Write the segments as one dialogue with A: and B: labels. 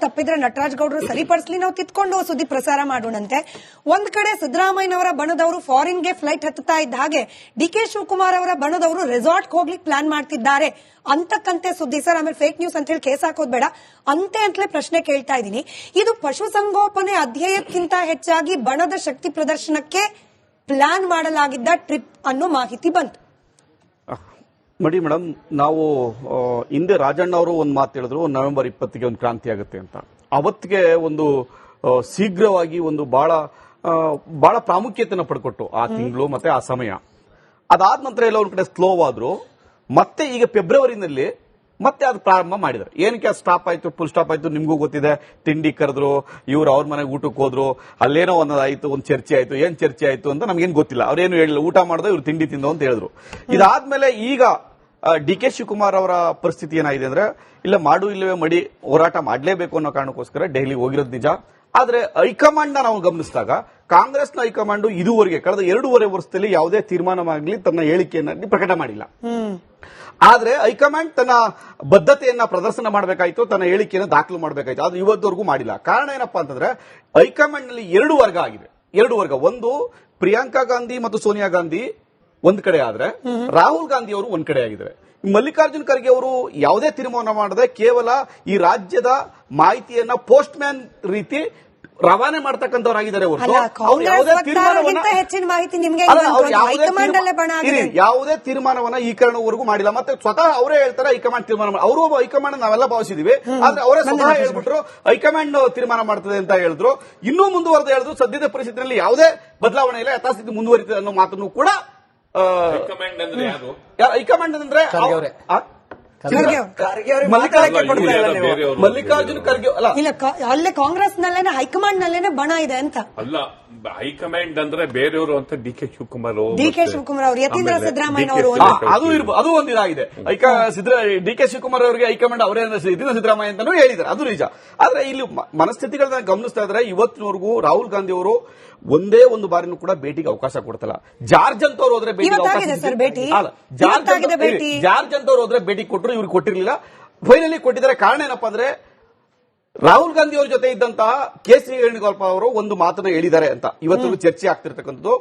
A: ತಪ್ಪಿದ್ರೆ ನಟರಾಜ್ ಗೌಡರು ಸರಿಪಡಿಸಲಿ, ನಾವು ತಿತ್ಕೊಂಡು ಸುದ್ದಿ ಪ್ರಸಾರ ಮಾಡೋಣಂತೆ. ಒಂದ್ ಕಡೆ ಸಿದ್ದರಾಮಯ್ಯನವರ ಬಣದವರು ಫಾರಿನ್ಗೆ ಫ್ಲೈಟ್ ಹತ್ತುತ್ತಾ ಇದ್ದ ಹಾಗೆ ಡಿಕೆ ಶಿವಕುಮಾರ್ ಅವರ ಬಣದವರು ರೆಸಾರ್ಟ್ ಹೋಗ್ಲಿಕ್ಕೆ ಪ್ಲಾನ್ ಮಾಡ್ತಿದ್ದಾರೆ ಅಂತಕ್ಕಂತೆ ಸುದ್ದಿ. ಸರ್, ಆಮೇಲೆ ಫೇಕ್ ನ್ಯೂಸ್ ಅಂತ ಹೇಳಿ ಕೇಸ್ ಹಾಕೋದ್ ಬೇಡ, ಅಂತೆ ಅಂತಲೇ ಪ್ರಶ್ನೆ ಕೇಳ್ತಾ ಇದ್ದೀನಿ. ಇದು ಪಶುಸಂಗೋಪನೆ ಅಧ್ಯಯಕ್ಕಿಂತ ಹೆಚ್ಚಾಗಿ ಬಣದ ಶಕ್ತಿ ಪ್ರದರ್ಶನಕ್ಕೆ ಪ್ಲಾನ್ ಮಾಡಲಾಗಿದ್ದ ಟ್ರಿಪ್ ಅನ್ನೋ ಮಾಹಿತಿ ಬಂತು.
B: ನೋಡಿ ಮೇಡಮ್, ನಾವು ಹಿಂದೆ ರಾಜಣ್ಣ ಅವರು ಒಂದು ಮಾತು ಹೇಳಿದ್ರು, ನವೆಂಬರ್ 20ಗೆ ಒಂದು ಕ್ರಾಂತಿ ಆಗುತ್ತೆ ಅಂತ. ಅವತ್ತಿಗೆ ಒಂದು ಶೀಘ್ರವಾಗಿ ಒಂದು ಬಹಳ ಪ್ರಾಮುಖ್ಯತೆಯನ್ನು ಪಡ್ಕೊಟ್ಟು ಆ ತಿಂಗಳು ಮತ್ತೆ ಆ ಸಮಯ. ಅದಾದ ನಂತರ ಎಲ್ಲ ಒಂದ್ ಕಡೆ ಸ್ಲೋ ಆದ್ರು. ಮತ್ತೆ ಈಗ ಫೆಬ್ರವರಿನಲ್ಲಿ ಮತ್ತೆ ಅದು ಪ್ರಾರಂಭ ಮಾಡಿದ್ರು. ಏನಕ್ಕೆ ಅದು ಸ್ಟಾಪ್ ಆಯ್ತು, ಫುಲ್ ಸ್ಟಾಪ್ ಆಯ್ತು ನಿಮ್ಗೂ ಗೊತ್ತಿದೆ. ತಿಂಡಿ ಕರೆದ್ರು, ಇವ್ರು ಅವ್ರ ಮನೆಗೆ ಊಟಕ್ಕೆ ಹೋದ್ರು, ಅಲ್ಲೇನೋ ಒಂದಾಯ್ತು, ಒಂದು ಚರ್ಚೆ ಆಯ್ತು. ಏನ್ ಚರ್ಚೆ ಆಯ್ತು ಅಂತ ನಮ್ಗೇನ್ ಗೊತ್ತಿಲ್ಲ. ಅವ್ರೇನು ಹೇಳಿಲ್ಲ, ಊಟ ಮಾಡಿದ್ರು, ಇವ್ರು ತಿಂಡಿ ತಿಂದು ಅಂತ ಹೇಳಿದ್ರು. ಇದಾದ್ಮೇಲೆ ಈಗ ಡಿ ಕೆ ಶಿವಕುಮಾರ್ ಅವರ ಪರಿಸ್ಥಿತಿ ಏನಾಗಿದೆ ಅಂದ್ರೆ, ಇಲ್ಲ ಮಾಡು ಇಲ್ಲವೇ ಮಡಿ ಹೋರಾಟ ಮಾಡಲೇಬೇಕು ಅನ್ನೋ ಕಾರಣಕ್ಕೋಸ್ಕರ ದೆಹಲಿಗೆ ಹೋಗಿರೋದು ನಿಜ. ಆದ್ರೆ ಹೈಕಮಾಂಡ್ ನಾವು ಗಮನಿಸಿದಾಗ ಕಾಂಗ್ರೆಸ್ನ ಹೈಕಮಾಂಡ್ ಇದುವರೆಗೆ ಕಳೆದ 2.5 ವರ್ಷದಲ್ಲಿ ಯಾವುದೇ ತೀರ್ಮಾನವಾಗಲಿ ತನ್ನ ಹೇಳಿಕೆಯನ್ನು ಪ್ರಕಟ ಮಾಡಿಲ್ಲ. ಆದ್ರೆ ಹೈಕಮಾಂಡ್ ತನ್ನ ಬದ್ಧತೆಯನ್ನ ಪ್ರದರ್ಶನ ಮಾಡಬೇಕಾಯ್ತು, ತನ್ನ ಹೇಳಿಕೆಯನ್ನು ದಾಖಲು ಮಾಡಬೇಕಾಯ್ತು. ಅದು ಇವತ್ತವರೆಗೂ ಮಾಡಿಲ್ಲ. ಕಾರಣ ಏನಪ್ಪಾ ಅಂತಂದ್ರೆ, ಹೈಕಮಾಂಡ್ ನಲ್ಲಿ 2 ವರ್ಗ ಆಗಿದೆ. 2 ವರ್ಗ. ಒಂದು ಪ್ರಿಯಾಂಕಾ ಗಾಂಧಿ ಮತ್ತು ಸೋನಿಯಾ ಗಾಂಧಿ ಒಂದ್ ಕಡೆ ಆದ್ರೆ, ರಾಹುಲ್ ಗಾಂಧಿ ಅವರು ಒಂದ್ ಕಡೆ ಆಗಿದ್ದಾರೆ. ಮಲ್ಲಿಕಾರ್ಜುನ್ ಖರ್ಗೆ ಅವರು ಯಾವುದೇ ತೀರ್ಮಾನ ಮಾಡದೆ ಕೇವಲ ಈ ರಾಜ್ಯದ ಮಾಹಿತಿಯನ್ನ ಪೋಸ್ಟ್ ಮ್ಯಾನ್ ರೀತಿ ರವಾನೆ ಮಾಡ್ತಕ್ಕಂಥವರಾಗಿದ್ದಾರೆ. ಯಾವುದೇ ತೀರ್ಮಾನವನ್ನ ಈ ಕಾರಣವರೆಗೂ ಮಾಡಿಲ್ಲ. ಮತ್ತೆ ಸ್ವತಃ ಅವರೇ ಹೇಳ್ತಾರೆ ಹೈಕಮಾಂಡ್ ತೀರ್ಮಾನ. ಅವರು ಹೈಕಮಾಂಡ್ ನಾವೆಲ್ಲ ಭಾವಿಸಿದೀವಿ, ಆದ್ರೆ ಅವರೇ ಸ್ವತಃ ಹೇಳ್ಬಿಟ್ರು ಹೈಕಮಾಂಡ್ ತೀರ್ಮಾನ ಮಾಡ್ತದೆ ಅಂತ ಹೇಳಿದ್ರು. ಇನ್ನೂ ಮುಂದುವರೆದು ಹೇಳಿದ್ರು ಸದ್ಯದ ಪರಿಸ್ಥಿತಿಯಲ್ಲಿ ಯಾವುದೇ ಬದಲಾವಣೆ ಇಲ್ಲ, ಯಥಾಸ್ಥಿತಿ ಮುಂದುವರಿತದೆ ಅನ್ನೋ ಮಾತನ್ನು ಕೂಡ ಹೈಕಮಾಂಡ್ ಅಂದ್ರೆ ಮಲ್ಲಿಕಾರ್ಜುನ್ ಖರ್ಗೆ
A: ಇಲ್ಲ, ಅಲ್ಲೇ ಕಾಂಗ್ರೆಸ್ ನಲ್ಲೇನೆ ಹೈಕಮಾಂಡ್ ನಲ್ಲೇನೆ ಬಣ ಇದೆ ಅಂತ
C: ಅಲ್ಲ. ಹೈಕಮಾಂಡ್ ಅಂದ್ರೆ ಬೇರೆಯವರು ಅಂತ ಡಿ ಕೆ ಶಿವಕುಮಾರ್
A: ಅವರು, ಯತೀಂದ್ರ ಸಿದ್ದರಾಮಯ್ಯ ಅವರು,
B: ಅದು ಒಂದಿದಾಗಿದೆ. ಡಿ ಕೆ ಶಿವಕುಮಾರ್ ಅವರಿಗೆ ಹೈಕಮಾಂಡ್ ಅವರೇ ಯತೀಂದ್ರ ಸಿದ್ದರಾಮಯ್ಯ ಅಂತಾನೂ ಹೇಳಿದ್ದಾರೆ, ಅದು ನಿಜ. ಆದ್ರೆ ಇಲ್ಲಿ ಮನಸ್ಥಿತಿಗಳನ್ನ ಗಮನಿಸ್ತಾ ಇದ್ರೆ ಇವತ್ತಿನವರೆಗೂ ರಾಹುಲ್ ಗಾಂಧಿ ಅವರು ಒಂದೇ ಒಂದು ಬಾರಿನೂ ಕೂಡ ಭೇಟಿಗೆ ಅವಕಾಶ ಕೊಡ್ತಲ್ಲ. ಜಾರ್ಜ್ ಅಂತವ್ರು ಹೋದ್ರೆ ಜಾರ್ಜ್ ಅಂತವ್ರು ಹೋದ್ರೆ ಭೇಟಿ ಕೊಟ್ಟರು, ಇವ್ರಿಗೆ ಕೊಟ್ಟಿರ್ಲಿಲ್ಲ. ಫೈನಲಿ ಕೊಟ್ಟಿದ್ದಾರೆ. ಕಾರಣ ಏನಪ್ಪಾ ಅಂದ್ರೆ, ರಾಹುಲ್ ಗಾಂಧಿ ಅವರ ಜೊತೆ ಇದ್ದಂತಹ ಕೆ.ಸಿ. ವೇಣುಗೋಪಾಲ್ ಅವರು ಒಂದು ಮಾತನ್ನ ಹೇಳಿದ್ದಾರೆ ಅಂತ ಇವತ್ತು ಚರ್ಚೆ ಆಗ್ತಿರ್ತಕ್ಕಂಥದ್ದು.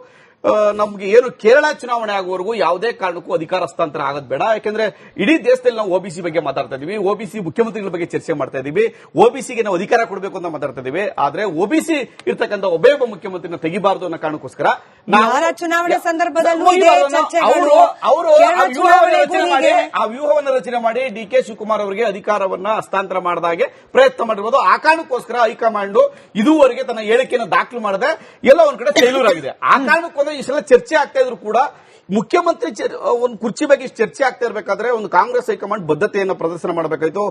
B: ನಮ್ಗೆ ಏನು ಕೇರಳ ಚುನಾವಣೆ ಆಗುವವರೆಗೂ ಯಾವುದೇ ಕಾರಣಕ್ಕೂ ಅಧಿಕಾರ ಹಸ್ತಾಂತರ ಆಗೋದು ಬೇಡ. ಯಾಕಂದ್ರೆ ಇಡೀ ದೇಶದಲ್ಲಿ ನಾವು ಓಬಿಸಿ ಬಗ್ಗೆ ಮಾತಾಡ್ತಾ ಇದೀವಿ, ಓಬಿಸಿ ಮುಖ್ಯಮಂತ್ರಿಗಳ ಬಗ್ಗೆ ಚರ್ಚೆ ಮಾಡ್ತಾ ಇದೀವಿ, ಓಬಿಸಿಗೆ ನಾವು ಅಧಿಕಾರ ಕೊಡಬೇಕು ಅಂತ ಮಾತಾಡ್ತಾ ಇದೀವಿ. ಆದ್ರೆ ಓಬಿಸಿ ಇರ್ತಕ್ಕಂಥ ಒಬ್ಬ ಮುಖ್ಯಮಂತ್ರಿನ ತೆಗಿಬಾರದು ಅನ್ನೋ ಕಾರಣಕ್ಕೋಸ್ಕರ
A: ಚುನಾವಣೆ ಸಂದರ್ಭದಲ್ಲಿ
B: ಆ ವ್ಯೂಹವನ್ನು ರಚನೆ ಮಾಡಿ ಡಿ ಕೆ ಶಿವಕುಮಾರ್ ಅವರಿಗೆ ಅಧಿಕಾರವನ್ನ ಹಸ್ತಾಂತರ ಮಾಡಿದಾಗೆ ಪ್ರಯತ್ನ ಮಾಡಿರ್ಬೋದು. ಆ ಕಾರಣಕ್ಕೋಸ್ಕರ ಹೈಕಮಾಂಡ್ ಇದುವರೆಗೆ ತನ್ನ ಹೇಳಿಕೆಯನ್ನು ದಾಖಲು ಮಾಡದೆ ಎಲ್ಲ ಒಂದ್ ಕಡೆ ಫೇಲ್ಯೂರ್ ಆಗಿದೆ. ಆ ಕಾರಣಕ್ಕೋಸ್ಕರ ಇಷ್ಟೆಲ್ಲ ಚರ್ಚೆ ಆಗ್ತಾ ಇದ್ರು ಕೂಡ ಮುಖ್ಯಮಂತ್ರಿ ಒಂದು ಕುರ್ಚಿ ಬಗ್ಗೆ ಚರ್ಚೆ ಆಗ್ತಾ ಇರಬೇಕಾದ್ರೆ ಒಂದು ಕಾಂಗ್ರೆಸ್ ಹೈಕಮಾಂಡ್ ಬದ್ಧತೆಯನ್ನು ಪ್ರದರ್ಶನ ಮಾಡಬೇಕಾಯ್ತು.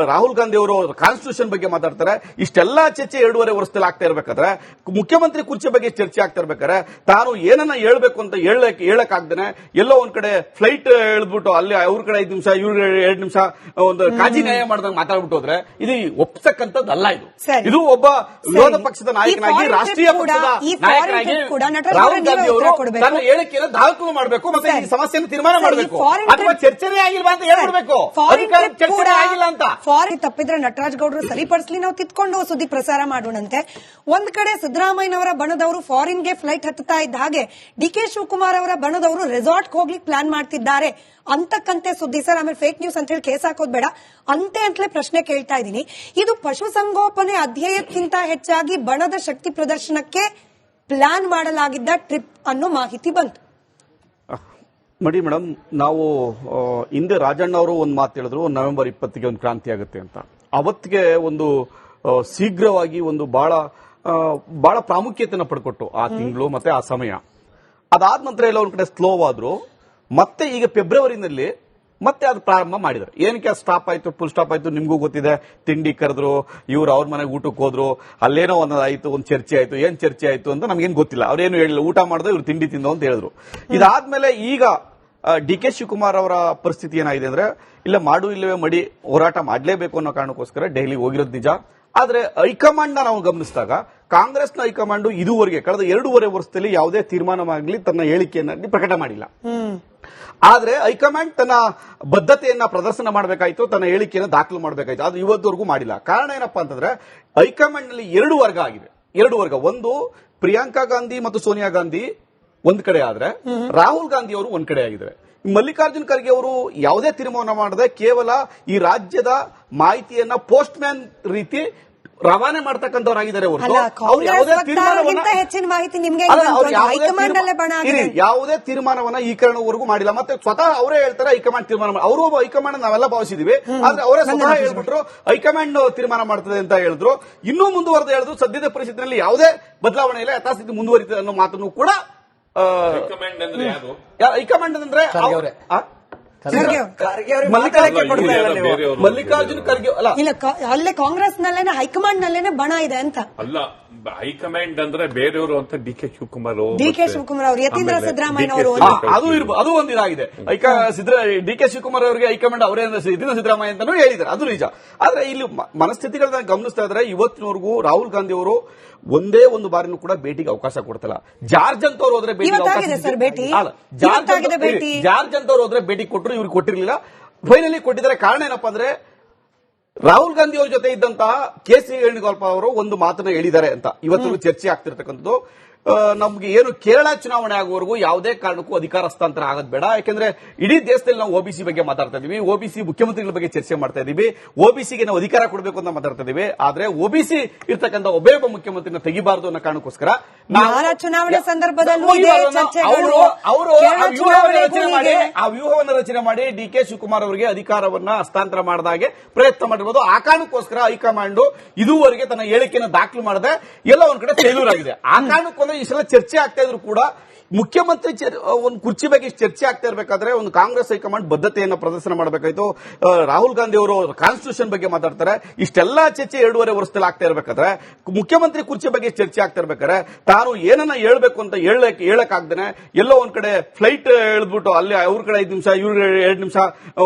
B: ರಾಹುಲ್ ಗಾಂಧಿ ಅವರು ಕಾನ್ಸ್ಟಿಟ್ಯೂಷನ್ ಬಗ್ಗೆ ಮಾತಾಡ್ತಾರೆ. ಇಷ್ಟೆಲ್ಲ ಚರ್ಚೆ 2.5 ವರ್ಷದಲ್ಲಿ ಆಗ್ತಾ ಇರಬೇಕಾದ್ರೆ ಮುಖ್ಯಮಂತ್ರಿ ಕುರ್ಚಿ ಬಗ್ಗೆ ಚರ್ಚೆ ಆಗ್ತಾ ಇರ್ಬೇಕಾದ್ರೆ ತಾನು ಏನನ್ನ ಹೇಳ್ಬೇಕು ಅಂತ ಹೇಳಕ್ಕಾಗ್ದೇನೆ ಎಲ್ಲೋ ಒಂದ್ ಕಡೆ ಫ್ಲೈಟ್ ಎಳೆದ್ಬಿಟ್ಟು ಅಲ್ಲಿ ಅವ್ರ ಕಡೆ 5 ನಿಮಿಷ ಇವ್ರ 2 ನಿಮಿಷ ಒಂದು ಕಾಜಿ ನ್ಯಾಯ ಮಾಡ್ದಂಗೆ ಮಾತಾಡ್ಬಿಟ್ಟು ಹೋದ್ರೆ ಇದು ಒಪ್ಸಕ್ಕಂಥದ್ದಲ್ಲ. ಇದು ಒಬ್ಬ ವಿರೋಧ ಪಕ್ಷದ ನಾಯಕನಾಗಿ, ರಾಷ್ಟ್ರೀಯ ಪಕ್ಷದ ನಾಯಕನಾಗಿ ರಾಹುಲ್ ಗಾಂಧಿ ಅವರು ತನ್ನ ಹೇಳಿಕೆಯನ್ನು ದಾಖಲು ಮಾಡಬೇಕು, ಮತ್ತೆ ಈ ಸಮಸ್ಯೆಯನ್ನು ತೀರ್ಮಾನ ಮಾಡಬೇಕು. ಅಥವಾ ಚರ್ಚೆನೇ ಆಗಿಲ್ವಾ ಅಂತ ಹೇಳ್ಬಿಡ್ಬೇಕು, ಚರ್ಚೆ ಆಗಿಲ್ಲ ಅಂತ.
A: ತಪ್ಪಿದ್ರೆ ನಟರಾಜ್ ಗೌಡರು ಸರಿಪಡಿಸಲಿ, ನಾವು ತಿತ್ಕೊಂಡು ಸುದ್ದಿ ಪ್ರಸಾರ ಮಾಡೋಣಂತೆ. ಒಂದ್ ಕಡೆ ಸಿದ್ದರಾಮಯ್ಯನವರ ಬಣದವರು ಫಾರಿನ್ಗೆ ಫ್ಲೈಟ್ ಹತ್ತುತ್ತಾ ಇದ್ದ ಹಾಗೆ ಡಿಕೆ ಶಿವಕುಮಾರ್ ಅವರ ಬಣದವರು ರೆಸಾರ್ಟ್ ಹೋಗ್ಲಿಕ್ಕೆ ಪ್ಲಾನ್ ಮಾಡ್ತಿದ್ದಾರೆ ಅಂತಕ್ಕಂತೆ ಸುದ್ದಿ. ಸರ್, ಆಮೇಲೆ ಫೇಕ್ ನ್ಯೂಸ್ ಅಂತ ಹೇಳಿ ಕೇಸ್ ಹಾಕೋದ್ ಬೇಡ, ಅಂತೆ ಅಂತಲೇ ಪ್ರಶ್ನೆ ಕೇಳ್ತಾ ಇದ್ದೀನಿ. ಇದು ಪಶುಸಂಗೋಪನೆ ಅಧ್ಯಯಕ್ಕಿಂತ ಹೆಚ್ಚಾಗಿ ಬಣದ ಶಕ್ತಿ ಪ್ರದರ್ಶನಕ್ಕೆ ಪ್ಲಾನ್ ಮಾಡಲಾಗಿದ್ದ ಟ್ರಿಪ್ ಅನ್ನೋ ಮಾಹಿತಿ ಬಂತು.
B: ನೋಡಿ ಮೇಡಮ್, ನಾವು ಹಿಂದೆ ರಾಜಣ್ಣ ಅವರು ಒಂದು ಮಾತು ಹೇಳಿದ್ರು, ನವೆಂಬರ್ 20ಗೆ ಒಂದು ಕ್ರಾಂತಿ ಆಗುತ್ತೆ ಅಂತ. ಅವತ್ತಿಗೆ ಒಂದು ಶೀಘ್ರವಾಗಿ ಒಂದು ಬಹಳ ಪ್ರಾಮುಖ್ಯತೆಯನ್ನು ಪಡ್ಕೊಟ್ಟು ಆ ತಿಂಗಳು ಮತ್ತೆ ಆ ಸಮಯ. ಅದಾದ ನಂತರ ಎಲ್ಲ ಒಂದ್ ಕಡೆ ಸ್ಲೋ ಆದ್ರು. ಮತ್ತೆ ಈಗ ಫೆಬ್ರವರಿನಲ್ಲಿ ಮತ್ತೆ ಅದು ಪ್ರಾರಂಭ ಮಾಡಿದ್ರು. ಏನಕ್ಕೆ ಅದು ಸ್ಟಾಪ್ ಆಯ್ತು, ಫುಲ್ ಸ್ಟಾಪ್ ಆಯ್ತು ನಿಮ್ಗೂ ಗೊತ್ತಿದೆ. ತಿಂಡಿ ಕರೆದ್ರು, ಇವ್ರು ಅವ್ರ ಮನೆಗೆ ಊಟಕ್ಕೆ ಹೋದ್ರು, ಅಲ್ಲೇನೋ ಒಂದಾಯ್ತು, ಒಂದು ಚರ್ಚೆ ಆಯ್ತು. ಏನ್ ಚರ್ಚೆ ಆಯ್ತು ಅಂತ ನಮ್ಗೇನ್ ಗೊತ್ತಿಲ್ಲ. ಅವ್ರೇನು ಹೇಳಿಲ್ಲ, ಊಟ ಮಾಡಿದ್ರು, ಇವ್ರು ತಿಂಡಿ ತಿಂದು ಅಂತ ಹೇಳಿದ್ರು. ಇದಾದ್ಮೇಲೆ ಈಗ ಡಿ ಕೆ ಶಿವಕುಮಾರ್ ಅವರ ಪರಿಸ್ಥಿತಿ ಏನಾಗಿದೆ ಅಂದ್ರೆ, ಇಲ್ಲ ಮಾಡು ಇಲ್ಲವೇ ಮಡಿ ಹೋರಾಟ ಮಾಡಲೇಬೇಕು ಅನ್ನೋ ಕಾರಣಕ್ಕೋಸ್ಕರ ದೆಹಲಿಗೆ ಹೋಗಿರೋದು ನಿಜ. ಆದ್ರೆ ಹೈಕಮಾಂಡ್ ನಾವು ಗಮನಿಸಿದಾಗ ಕಾಂಗ್ರೆಸ್ನ ಹೈಕಮಾಂಡ್ ಇದುವರೆಗೆ ಕಳೆದ 2.5 ವರ್ಷದಲ್ಲಿ ಯಾವುದೇ ತೀರ್ಮಾನವಾಗಲಿ ತನ್ನ ಹೇಳಿಕೆಯನ್ನು ಪ್ರಕಟ ಮಾಡಿಲ್ಲ. ಆದ್ರೆ ಹೈಕಮಾಂಡ್ ತನ್ನ ಬದ್ಧತೆಯನ್ನ ಪ್ರದರ್ಶನ ಮಾಡಬೇಕಾಯ್ತು, ತನ್ನ ಹೇಳಿಕೆಯನ್ನು ದಾಖಲು ಮಾಡಬೇಕಾಯ್ತು. ಅದು ಇವತ್ತವರೆಗೂ ಮಾಡಿಲ್ಲ. ಕಾರಣ ಏನಪ್ಪಾ ಅಂತಂದ್ರೆ ಹೈಕಮಾಂಡ್ ನಲ್ಲಿ ಎರಡು ವರ್ಗ ಆಗಿದೆ. ಎರಡು ವರ್ಗ, ಒಂದು ಪ್ರಿಯಾಂಕಾ ಗಾಂಧಿ ಮತ್ತು ಸೋನಿಯಾ ಗಾಂಧಿ ಒಂದ್ ಕಡೆ ಆದ್ರೆ ರಾಹುಲ್ ಗಾಂಧಿ ಅವರು ಒಂದ್ ಕಡೆ ಆಗಿದ್ದಾರೆ. ಮಲ್ಲಿಕಾರ್ಜುನ್ ಖರ್ಗೆ ಅವರು ಯಾವುದೇ ತೀರ್ಮಾನ ಮಾಡದೆ ಕೇವಲ ಈ ರಾಜ್ಯದ ಮಾಹಿತಿಯನ್ನ ಪೋಸ್ಟ್ ಮ್ಯಾನ್ ರೀತಿ ರವಾನೆ ಮಾಡ್ತಕ್ಕಂಥವರಾಗಿದ್ದಾರೆ ಹೊರತು ಅವ್ರು ಯಾವುದೇ ತೀರ್ಮಾನವನ್ನ
A: ಹೆಚ್ಚಿನ ಮಾಹಿತಿ ನಿಮ್ಗೆ
B: ಅಲ್ಲ, ಅವ್ರು
A: ಹೈಕಮಾಂಡ್ ಅಲ್ಲೇ ಬಣ ಆಗಿದೆ.
B: ಯಾವುದೇ ತೀರ್ಮಾನವನ್ನ ಈ ಕಾರಣವರೆಗೂ ಮಾಡಿಲ್ಲ. ಮತ್ತೆ ಸ್ವತಃ ಅವರೇ ಹೇಳ್ತಾರೆ ಹೈಕಮಾಂಡ್ ತೀರ್ಮಾನ ಅವರು ಹೈಕಮಾಂಡ್ ನಾವೆಲ್ಲ ಭಾವಿಸಿದೀವಿ, ಆದ್ರೆ ಅವರೇ ಸ್ವತಃ ಹೇಳ್ಬಿಟ್ರು ಹೈಕಮಾಂಡ್ ತೀರ್ಮಾನ ಮಾಡ್ತದೆ ಅಂತ ಹೇಳಿದ್ರು. ಇನ್ನೂ ಮುಂದುವರೆದು ಹೇಳಿದ್ರು ಸದ್ಯದ ಪರಿಸ್ಥಿತಿಯಲ್ಲಿ ಯಾವುದೇ ಬದಲಾವಣೆ ಇಲ್ಲ, ಯಥಾಸ್ಥಿತಿ ಮುಂದುವರಿತದೆ ಅನ್ನೋ ಮಾತನ್ನು ಕೂಡ
C: ಹೈಕಮಾಂಡ್ ಅಂದ್ರೆ ಯಾರು?
B: ಹೈಕಮಾಂಡ್ ಅಂದ್ರೆ ಮಲ್ಲಿಕಾರ್ಜುನ್ ಖರ್ಗೆ ಅಲ್ಲ,
A: ಇಲ್ಲ ಅಲ್ಲೇ ಕಾಂಗ್ರೆಸ್ ನಲ್ಲೇನೆ ಹೈಕಮಾಂಡ್ ನಲ್ಲೇನೆ ಬಣ ಇದೆ ಅಂತ
C: ಅಲ್ಲ. ಹೈಕಮಾಂಡ್ ಅಂದ್ರೆ ಬೇರೆಯವರು ಅಂತ ಡಿ.ಕೆ. ಶಿವಕುಮಾರ್
A: ಅವರು, ಯತೀಂದ್ರ ಸಿದ್ದರಾಮಯ್ಯ ಅವರು,
B: ಅದು ಒಂದಿದಾಗಿದೆ. ಡಿ.ಕೆ. ಶಿವಕುಮಾರ್ ಅವರಿಗೆ ಹೈಕಮಾಂಡ್ ಅವರೇ ಯತೀಂದ್ರ ಸಿದ್ದರಾಮಯ್ಯ ಅಂತಾನೂ ಹೇಳಿದ್ದಾರೆ, ಅದು ನಿಜ. ಆದ್ರೆ ಇಲ್ಲಿ ಮನಸ್ಥಿತಿಗಳನ್ನ ಗಮನಿಸ್ತಾ ಇದ್ರೆ ಇವತ್ತಿನವರೆಗೂ ರಾಹುಲ್ ಗಾಂಧಿ ಅವರು ಒಂದೇ ಒಂದು ಬಾರಿನೂ ಕೂಡ ಭೇಟಿಗೆ ಅವಕಾಶ ಕೊಡ್ತಿಲ್ಲ. ಜಾರ್ಜ್ ಅಂತವ್ರು ಹೋದ್ರೆ ಜಾರ್ಜ್ ಅಂತವ್ರು ಹೋದ್ರೆ ಭೇಟಿ ಕೊಟ್ಟರು, ಇವ್ರಿಗೆ ಕೊಟ್ಟಿರ್ಲಿಲ್ಲ. ಫೈನಲಿ ಕೊಟ್ಟಿದ್ದಾರೆ. ಕಾರಣ ಏನಪ್ಪಾ ಅಂದ್ರೆ ರಾಹುಲ್ ಗಾಂಧಿ ಅವ್ರ ಜೊತೆ ಇದ್ದಂತಹ ಕೆ.ಸಿ. ವೇಣುಗೋಪಾಲ್ ಅವರು ಒಂದು ಮಾತನ್ನ ಹೇಳಿದ್ದಾರೆ ಅಂತ ಇವತ್ತು ಚರ್ಚೆ ಆಗ್ತಿರ್ತಕ್ಕಂಥದ್ದು. ನಮ್ಗೆ ಏನು ಕೇರಳ ಚುನಾವಣೆ ಆಗುವವರೆಗೂ ಯಾವುದೇ ಕಾರಣಕ್ಕೂ ಅಧಿಕಾರ ಹಸ್ತಾಂತರ ಆಗೋದು ಬೇಡ. ಯಾಕಂದ್ರೆ ಇಡೀ ದೇಶದಲ್ಲಿ ನಾವು ಓಬಿಸಿ ಬಗ್ಗೆ ಮಾತಾಡ್ತಾ ಇದೀವಿ, ಓಬಿಸಿ ಮುಖ್ಯಮಂತ್ರಿಗಳ ಬಗ್ಗೆ ಚರ್ಚೆ ಮಾಡ್ತಾ ಇದೀವಿ, ಓಬಿಸಿಗೆ ನಾವು ಅಧಿಕಾರ ಕೊಡಬೇಕು ಅಂತ ಮಾತಾಡ್ತಾ ಇದೀವಿ. ಆದ್ರೆ ಓಬಿಸಿ ಇರ್ತಕ್ಕಂಥ ಒಬ್ಬೇ ಒಬ್ಬ ಮುಖ್ಯಮಂತ್ರಿನ ತೆಗಿಬಾರದು ಅನ್ನೋ ಕಾರಣಕ್ಕೋಸ್ಕರ
A: ಚುನಾವಣೆ ಸಂದರ್ಭದಲ್ಲೂ
B: ಅವರು ಆ ವ್ಯೂಹವನ್ನು ರಚನೆ ಮಾಡಿ ಡಿ.ಕೆ. ಶಿವಕುಮಾರ್ ಅವರಿಗೆ ಅಧಿಕಾರವನ್ನ ಹಸ್ತಾಂತರ ಮಾಡಿದಾಗೆ ಪ್ರಯತ್ನ ಮಾಡಿರ್ಬೋದು. ಆ ಕಾರಣಕ್ಕೋಸ್ಕರ ಹೈಕಮಾಂಡ್ ಇದುವರೆಗೆ ತನ್ನ ಹೇಳಿಕೆಯನ್ನು ದಾಖಲು ಮಾಡದೆ ಎಲ್ಲ ಒಂದ್ ಕಡೆ ಫೇಲ್ಯೂರ್ ಆಗಿದೆ. ಆ ಕಾರಣಕ್ಕೊಂದ್ರೆ ಈ ಸಲ ಚರ್ಚೆ ಆಗ್ತಾ ಇದ್ರು ಕೂಡ ಮುಖ್ಯಮಂತ್ರಿ ಒಂದು ಕುರ್ಚಿ ಬಗ್ಗೆ ಚರ್ಚೆ ಆಗ್ತಾ ಇರಬೇಕಾದ್ರೆ ಒಂದು ಕಾಂಗ್ರೆಸ್ ಹೈಕಮಾಂಡ್ ಬದ್ಧತೆಯನ್ನು ಪ್ರದರ್ಶನ ಮಾಡಬೇಕಾಯ್ತು. ರಾಹುಲ್ ಗಾಂಧಿ ಅವರು ಕಾನ್ಸ್ಟಿಟ್ಯೂಷನ್ ಬಗ್ಗೆ ಮಾತಾಡ್ತಾರೆ. ಇಷ್ಟೆಲ್ಲಾ ಚರ್ಚೆ 2.5 ವರ್ಷದಲ್ಲಿ ಆಗ್ತಾ ಇರಬೇಕಾದ್ರೆ ಮುಖ್ಯಮಂತ್ರಿ ಕುರ್ಚಿ ಬಗ್ಗೆ ಚರ್ಚೆ ಆಗ್ತಾ ಇರ್ಬೇಕಾದ್ರೆ ತಾನು ಏನನ್ನ ಹೇಳ್ಬೇಕು ಅಂತ ಹೇಳಕ್ಕಾಗ್ದೇನೆ ಎಲ್ಲೋ ಒಂದ್ ಕಡೆ ಫ್ಲೈಟ್ ಎಳೆದ್ಬಿಟ್ಟು ಅಲ್ಲಿ ಅವ್ರ ಕಡೆ 5 ನಿಮಿಷ ಇವ್ರ 2 ನಿಮಿಷ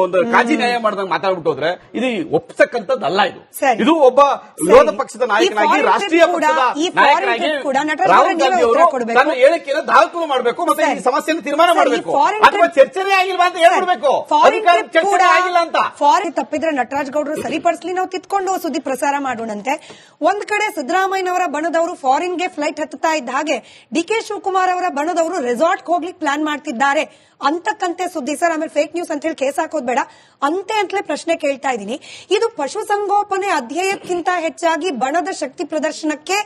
B: ಒಂದು ಕಾಜಿ ನ್ಯಾಯ ಮಾಡ್ದಂಗೆ ಮಾತಾಡ್ಬಿಟ್ಟು ಹೋದ್ರೆ ಇದು ಒಪ್ಸಕ್ಕಂಥದ್ದಲ್ಲ. ಇದು ಒಬ್ಬ ವಿರೋಧ ಪಕ್ಷದ ನಾಯಕನಾಗಿ ರಾಷ್ಟ್ರೀಯ ಪಕ್ಷದ ನಾಯಕನಾಗಿ ರಾಹುಲ್ ಗಾಂಧಿ ಅವರು ತನ್ನ ಹೇಳಿಕೆಯನ್ನು ದಾಖಲು ಮಾಡಬೇಕು ಮತ್ತೆ ಈ ಸಮಸ್ಯೆಯನ್ನು ತೀರ್ಮಾನ ಮಾಡಬೇಕು. ಅಥವಾ ಚರ್ಚೆನೇ ಆಗಿಲ್ವಾ ಅಂತ ಹೇಳ್ಬಿಡ್ಬೇಕು, ಚರ್ಚೆ ಆಗಿಲ್ಲ ಅಂತ.
A: ಫಾರಿನ್ ತಪ್ಪಿದ್ರೆ ನಟರಾಜ್ ಗೌಡರು ಸರಿಪಡಿಸಲಿ, ನಾವು ಕಿತ್ಕೊಂಡು ಸುದ್ದಿ ಪ್ರಸಾರ ಮಾಡೋಣಂತೆ. ಒಂದ್ ಕಡೆ ಸಿದ್ದರಾಮಯ್ಯನವರ ಬಣದವರು ಫಾರಿನ್ಗೆ ಫ್ಲೈಟ್ ಹತ್ತುತ್ತಾ ಇದ್ದ ಹಾಗೆ ಡಿ.ಕೆ. ಶಿವಕುಮಾರ್ ಅವರ ಬಣದವರು ರೆಸಾರ್ಟ್ ಹೋಗ್ಲಿಕ್ಕೆ ಪ್ಲಾನ್ ಮಾಡ್ತಿದ್ದಾರೆ ಅಂತಕ್ಕಂತೆ ಸುದ್ದಿ. ಸರ್, ಆಮೇಲೆ ಫೇಕ್ ನ್ಯೂಸ್ ಅಂತ ಹೇಳಿ ಕೇಸ್ ಹಾಕೋದ್ ಬೇಡ, ಅಂತೆ ಅಂತಲೇ ಪ್ರಶ್ನೆ ಕೇಳ್ತಾ ಇದ್ದೀನಿ. ಇದು ಪಶುಸಂಗೋಪನೆ ಅಧ್ಯಯಕ್ಕಿಂತ ಹೆಚ್ಚಾಗಿ ಬಣದ ಶಕ್ತಿ ಪ್ರದರ್ಶನಕ್ಕೆ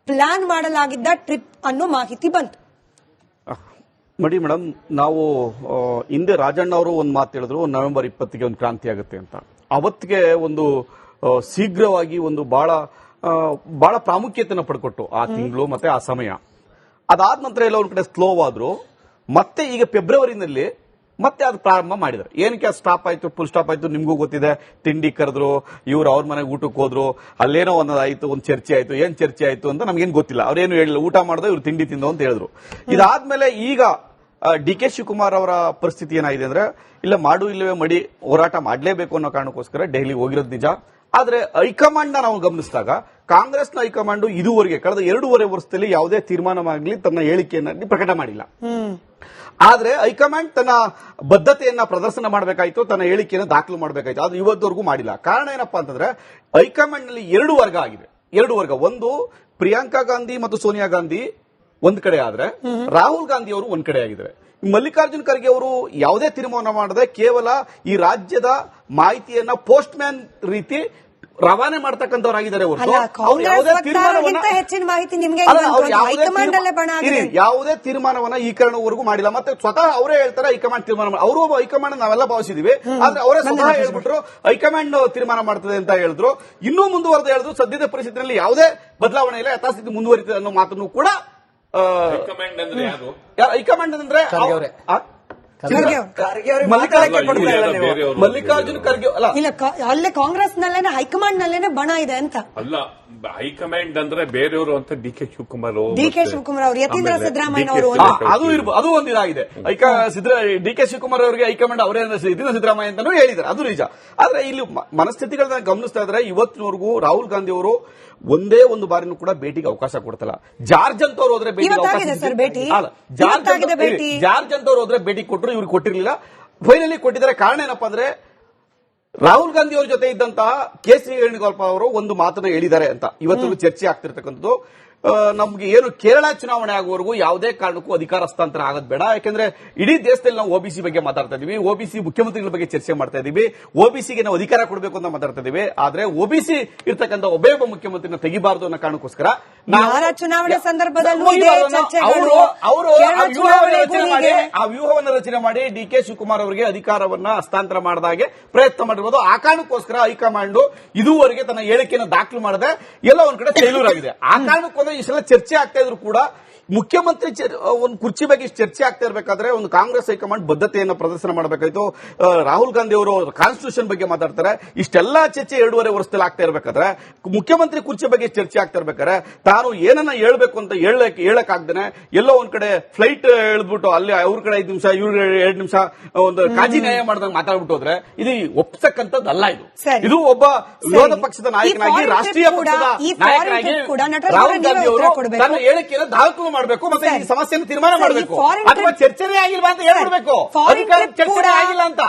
A: ಪ್ಲಾನ್ ಮಾಡಲಾಗಿದ್ದ ಟ್ರಿಪ್ ಅನ್ನೋ ಮಾಹಿತಿ ಬಂತು.
B: ನೋಡಿ ಮೇಡಮ್, ನಾವು ಹಿಂದೆ ರಾಜಣ್ಣ ಅವರು ಒಂದು ಮಾತು ಹೇಳಿದ್ರು, ನವೆಂಬರ್ 20ಗೆ ಒಂದು ಕ್ರಾಂತಿ ಆಗುತ್ತೆ ಅಂತ. ಅವತ್ತಿಗೆ ಒಂದು ಶೀಘ್ರವಾಗಿ ಒಂದು ಬಹಳ ಪ್ರಾಮುಖ್ಯತೆಯನ್ನು ಪಡ್ಕೊಟ್ಟು ಆ ತಿಂಗಳು ಮತ್ತೆ ಆ ಸಮಯ. ಅದಾದ ನಂತರ ಎಲ್ಲ ಒಂದ್ ಕಡೆ ಸ್ಲೋ ಆದ್ರು. ಮತ್ತೆ ಈಗ ಫೆಬ್ರವರಿನಲ್ಲಿ ಮತ್ತೆ ಅದು ಪ್ರಾರಂಭ ಮಾಡಿದ್ರು. ಏನಕ್ಕೆ ಅದು ಸ್ಟಾಪ್ ಆಯ್ತು, ಫುಲ್ ಸ್ಟಾಪ್ ಆಯ್ತು ನಿಮ್ಗೂ ಗೊತ್ತಿದೆ. ತಿಂಡಿ ಕರೆದ್ರು, ಇವ್ರು ಅವ್ರ ಮನೆಗೆ ಊಟಕ್ಕೆ ಹೋದ್ರು, ಅಲ್ಲೇನೋ ಒಂದಾಯ್ತು, ಒಂದು ಚರ್ಚೆ ಆಯ್ತು. ಏನ್ ಚರ್ಚೆ ಆಯ್ತು ಅಂತ ನಮ್ಗೇನ್ ಗೊತ್ತಿಲ್ಲ. ಅವ್ರೇನು ಹೇಳಿಲ್ಲ, ಊಟ ಮಾಡಿದ್ರು, ಇವ್ರು ತಿಂಡಿ ತಿಂದು ಅಂತ ಹೇಳಿದ್ರು. ಇದಾದ್ಮೇಲೆ ಈಗ ಡಿ.ಕೆ. ಶಿವಕುಮಾರ್ ಅವರ ಪರಿಸ್ಥಿತಿ ಏನಾಗಿದೆ ಅಂದ್ರೆ ಇಲ್ಲ ಮಾಡು ಇಲ್ಲವೇ ಮಡಿ ಹೋರಾಟ ಮಾಡಲೇಬೇಕು ಅನ್ನೋ ಕಾರಣಕ್ಕೋಸ್ಕರ ದೆಹಲಿಗೆ ಹೋಗಿರೋದು ನಿಜ. ಆದ್ರೆ ಹೈಕಮಾಂಡ್ ನಾವು ಗಮನಿಸಿದಾಗ ಕಾಂಗ್ರೆಸ್ನ ಹೈಕಮಾಂಡ್ ಇದುವರೆಗೆ ಕಳೆದ 2.5 ವರ್ಷದಲ್ಲಿ ಯಾವುದೇ ತೀರ್ಮಾನವಾಗಲಿ ತನ್ನ ಹೇಳಿಕೆಯನ್ನು ಪ್ರಕಟ ಮಾಡಿಲ್ಲ. ಆದ್ರೆ ಹೈಕಮಾಂಡ್ ತನ್ನ ಬದ್ಧತೆಯನ್ನ ಪ್ರದರ್ಶನ ಮಾಡಬೇಕಾಯ್ತು, ತನ್ನ ಹೇಳಿಕೆಯನ್ನು ದಾಖಲು ಮಾಡಬೇಕಾಯ್ತು. ಅದು ಇವತ್ತವರೆಗೂ ಮಾಡಿಲ್ಲ. ಕಾರಣ ಏನಪ್ಪಾ ಅಂತಂದ್ರೆ ಹೈಕಮಾಂಡ್ ನಲ್ಲಿ ಎರಡು ವರ್ಗ ಆಗಿದೆ. ಎರಡು ವರ್ಗ, ಒಂದು ಪ್ರಿಯಾಂಕಾ ಗಾಂಧಿ ಮತ್ತು ಸೋನಿಯಾ ಗಾಂಧಿ ಒಂದ್ ಕಡೆ ಆದ್ರೆ ರಾಹುಲ್ ಗಾಂಧಿ ಅವರು ಒಂದ್ ಕಡೆ ಆಗಿದ್ದಾರೆ. ಮಲ್ಲಿಕಾರ್ಜುನ್ ಖರ್ಗೆ ಅವರು ಯಾವುದೇ ತೀರ್ಮಾನ ಮಾಡದೆ ಕೇವಲ ಈ ರಾಜ್ಯದ ಮಾಹಿತಿಯನ್ನ ಪೋಸ್ಟ್ ಮ್ಯಾನ್ ರೀತಿ ರವಾನೆ ಮಾಡ್ತಕ್ಕಂಥವರಾಗಿದ್ದಾರೆ ಹೊರತು
A: ಹೆಚ್ಚಿನ ಮಾಹಿತಿ ನಿಮ್ಗೆ
B: ಯಾವುದೇ ತೀರ್ಮಾನವನ್ನ ಈ ಕಾರಣವರೆಗೂ ಮಾಡಿಲ್ಲ. ಮತ್ತೆ ಸ್ವತಃ ಅವರೇ ಹೇಳ್ತಾರೆ ಹೈಕಮಾಂಡ್ ತೀರ್ಮಾನ, ಅವರು ಹೈಕಮಾಂಡ್ ನಾವೆಲ್ಲ ಭಾವಿಸಿದೀವಿ, ಆದ್ರೆ ಅವರೇ ಸ್ವತಃ ಹೇಳ್ಬಿಟ್ರು ಹೈಕಮಾಂಡ್ ತೀರ್ಮಾನ ಮಾಡ್ತದೆ ಅಂತ ಹೇಳಿದ್ರು. ಇನ್ನೂ ಮುಂದುವರೆದು ಹೇಳಿದ್ರು ಸದ್ಯದ ಪರಿಸ್ಥಿತಿಯಲ್ಲಿ ಯಾವುದೇ ಬದಲಾವಣೆ ಇಲ್ಲ, ಯಥಾಸ್ಥಿತಿ ಮುಂದುವರಿತದೆ ಅನ್ನೋ ಮಾತನ್ನು ಕೂಡ
C: ಹೈಕಮಾಂಡ್ ಅಂದ್ರೆ ಯಾರು?
B: ಹೈಕಮಾಂಡ್ ಅಂದ್ರೆ ಮಲ್ಲಿಕಾರ್ಜುನ್ ಖರ್ಗೆ ಅಲ್ಲ,
A: ಇಲ್ಲ ಅಲ್ಲೇ ಕಾಂಗ್ರೆಸ್ ನಲ್ಲೇನೆ ಹೈಕಮಾಂಡ್ ನಲ್ಲೇನೆ ಬಣ ಇದೆ ಅಂತ.
C: ಅಲ್ಲ, ಹೈಕಮಾಂಡ್ ಅಂದ್ರೆ ಬೇರೆಯವರು ಅಂತ ಡಿ.ಕೆ. ಶಿವಕುಮಾರ್
A: ಅವರು, ಯತೀಂದ್ರ ಸಿದ್ದರಾಮಯ್ಯ ಅವರು,
B: ಅದು ಒಂದಿದಾಗಿದೆ. ಡಿ.ಕೆ. ಶಿವಕುಮಾರ್ ಅವರಿಗೆ ಹೈಕಮಾಂಡ್ ಅವರೇ ಯತೀಂದ್ರ ಸಿದ್ದರಾಮಯ್ಯ ಅಂತಾನೂ ಹೇಳಿದ್ದಾರೆ, ಅದು ನಿಜ. ಆದ್ರೆ ಇಲ್ಲಿ ಮನಸ್ಥಿತಿಗಳನ್ನ ಗಮನಿಸ್ತಾ ಇದ್ರೆ ಇವತ್ತಿನವರೆಗೂ ರಾಹುಲ್ ಗಾಂಧಿ ಅವರು ಒಂದೇ ಒಂದು ಬಾರಿನೂ ಕೂಡ ಭೇಟಿಗೆ ಅವಕಾಶ ಕೊಡ್ತಿಲ್ಲ. ಜಾರ್ಜ್ ಅಂತವ್ರು ಹೋದ್ರೆ ಜಾರ್ಜ್ ಅಂತವ್ರು ಹೋದ್ರೆ ಭೇಟಿ ಕೊಟ್ಟರು, ಇವ್ರಿಗೆ ಕೊಟ್ಟಿರ್ಲಿಲ್ಲ. ಫೈನಲಿ ಕೊಟ್ಟಿದ್ದಾರೆ. ಕಾರಣ ಏನಪ್ಪಾ ಅಂದ್ರೆ ರಾಹುಲ್ ಗಾಂಧಿ ಅವರ ಜೊತೆ ಇದ್ದಂತಹ ಕೆ.ಸಿ. ವೇಣುಗೋಪಾಲ್ ಅವರು ಒಂದು ಮಾತನ್ನ ಹೇಳಿದ್ದಾರೆ ಅಂತ ಇವತ್ತು ಚರ್ಚೆ ಆಗ್ತಿರ್ತಕ್ಕಂಥದ್ದು. ನಮ್ಗೆ ಏನು ಕೇರಳ ಚುನಾವಣೆ ಆಗುವವರೆಗೂ ಯಾವುದೇ ಕಾರಣಕ್ಕೂ ಅಧಿಕಾರ ಹಸ್ತಾಂತರ ಆಗೋದು ಬೇಡ. ಯಾಕಂದ್ರೆ ಇಡೀ ದೇಶದಲ್ಲಿ ನಾವು ಒಬಿಸಿ ಬಗ್ಗೆ ಮಾತಾಡ್ತಾ ಇದೀವಿ, ಒಬಿಸಿ ಮುಖ್ಯಮಂತ್ರಿಗಳ ಬಗ್ಗೆ ಚರ್ಚೆ ಮಾಡ್ತಾ ಇದೀವಿ, ಒಬಿಸಿಗೆ ನಾವು ಅಧಿಕಾರ ಕೊಡಬೇಕು ಅಂತ ಮಾತಾಡ್ತಾ ಇದೀವಿ. ಆದ್ರೆ ಒಬಿಸಿ ಇರ್ತಕ್ಕಂಥ ಒಬ್ಬ ಮುಖ್ಯಮಂತ್ರಿನ ತೆಗಿಬಾರದು ಅನ್ನೋ ಕಾರಣಕ್ಕೋಸ್ಕರ
A: ಚುನಾವಣೆ ಸಂದರ್ಭದಲ್ಲೂ
B: ಅವರು ಆ ವ್ಯೂಹವನ್ನು ರಚನೆ ಮಾಡಿ ಡಿ.ಕೆ. ಶಿವಕುಮಾರ್ ಅವರಿಗೆ ಅಧಿಕಾರವನ್ನ ಹಸ್ತಾಂತರ ಮಾಡಿದಾಗೆ ಪ್ರಯತ್ನ ಮಾಡಿರ್ಬೋದು. ಆ ಕಾರಣಕ್ಕೋಸ್ಕರ ಹೈಕಮಾಂಡ್ ಇದುವರೆಗೆ ತನ್ನ ಹೇಳಿಕೆಯನ್ನು ದಾಖಲು ಮಾಡದೆ ಎಲ್ಲ ಒಂದ್ ಕಡೆ ಫೇಲ್ಯೂರ್ ಆಗಿದೆ. ಆ ಕಾರಣಕ್ಕೋಸ್ಕರ ಇಷ್ಟೆಲ್ಲ ಚರ್ಚೆ ಆಗ್ತಾ ಇದ್ರು ಕೂಡ ಮುಖ್ಯಮಂತ್ರಿ ಒಂದು ಕುರ್ಚಿ ಬಗ್ಗೆ ಚರ್ಚೆ ಆಗ್ತಾ ಇರಬೇಕಾದ್ರೆ ಒಂದು ಕಾಂಗ್ರೆಸ್ ಹೈಕಮಾಂಡ್ ಬದ್ಧತೆಯನ್ನು ಪ್ರದರ್ಶನ ಮಾಡಬೇಕಾಯ್ತು. ರಾಹುಲ್ ಗಾಂಧಿ ಅವರು ಕಾನ್ಸ್ಟಿಟ್ಯೂಷನ್ ಬಗ್ಗೆ ಮಾತಾಡ್ತಾರೆ. ಇಷ್ಟೆಲ್ಲ ಚರ್ಚೆ 2.5 ವರ್ಷದಲ್ಲಿ ಆಗ್ತಾ ಇರಬೇಕಾದ್ರೆ ಮುಖ್ಯಮಂತ್ರಿ ಕುರ್ಚಿ ಬಗ್ಗೆ ಚರ್ಚೆ ಆಗ್ತಾ ಇರ್ಬೇಕಾದ್ರೆ ತಾನು ಏನನ್ನ ಹೇಳ್ಬೇಕು ಅಂತ ಹೇಳಕ್ಕಾಗ್ದೇನೆ ಎಲ್ಲೋ ಒಂದ್ ಕಡೆ ಫ್ಲೈಟ್ ಎಳೆದ್ಬಿಟ್ಟು ಅಲ್ಲಿ ಅವ್ರ ಕಡೆ 5 ನಿಮಿಷ ಇವ್ರ 2 ನಿಮಿಷ ಒಂದು ಕಾಜಿ ನ್ಯಾಯ ಮಾಡಿದಂಗೆ ಮಾತಾಡ್ಬಿಟ್ಟು ಹೋದ್ರೆ ಇದು ಒಪ್ಸಕ್ಕಂಥದ್ದಲ್ಲ. ಇದು ಒಬ್ಬ ವಿರೋಧ ಪಕ್ಷದ ನಾಯಕನಾಗಿ ರಾಷ್ಟ್ರೀಯ ಪಕ್ಷದ ನಾಯಕನಾಗಿ ರಾಹುಲ್ ಗಾಂಧಿ ಅವರು ತನ್ನ ಹೇಳಿಕೆಯನ್ನು ದಾಖಲು ಮಾಡಬೇಕು ಮತ್ತೆ ಈ ಸಮಸ್ಯೆಯನ್ನು ತೀರ್ಮಾನ ಮಾಡಬೇಕು. ಅಥವಾ ಚರ್ಚೆನೇ ಆಗಿಲ್ವಾ ಅಂತ ಹೇಳ್ಬಿಡ್ಬೇಕು. ಅಧಿಕಾರ ಚರ್ಚೆ ಆಗಿಲ್ಲ ಅಂತ.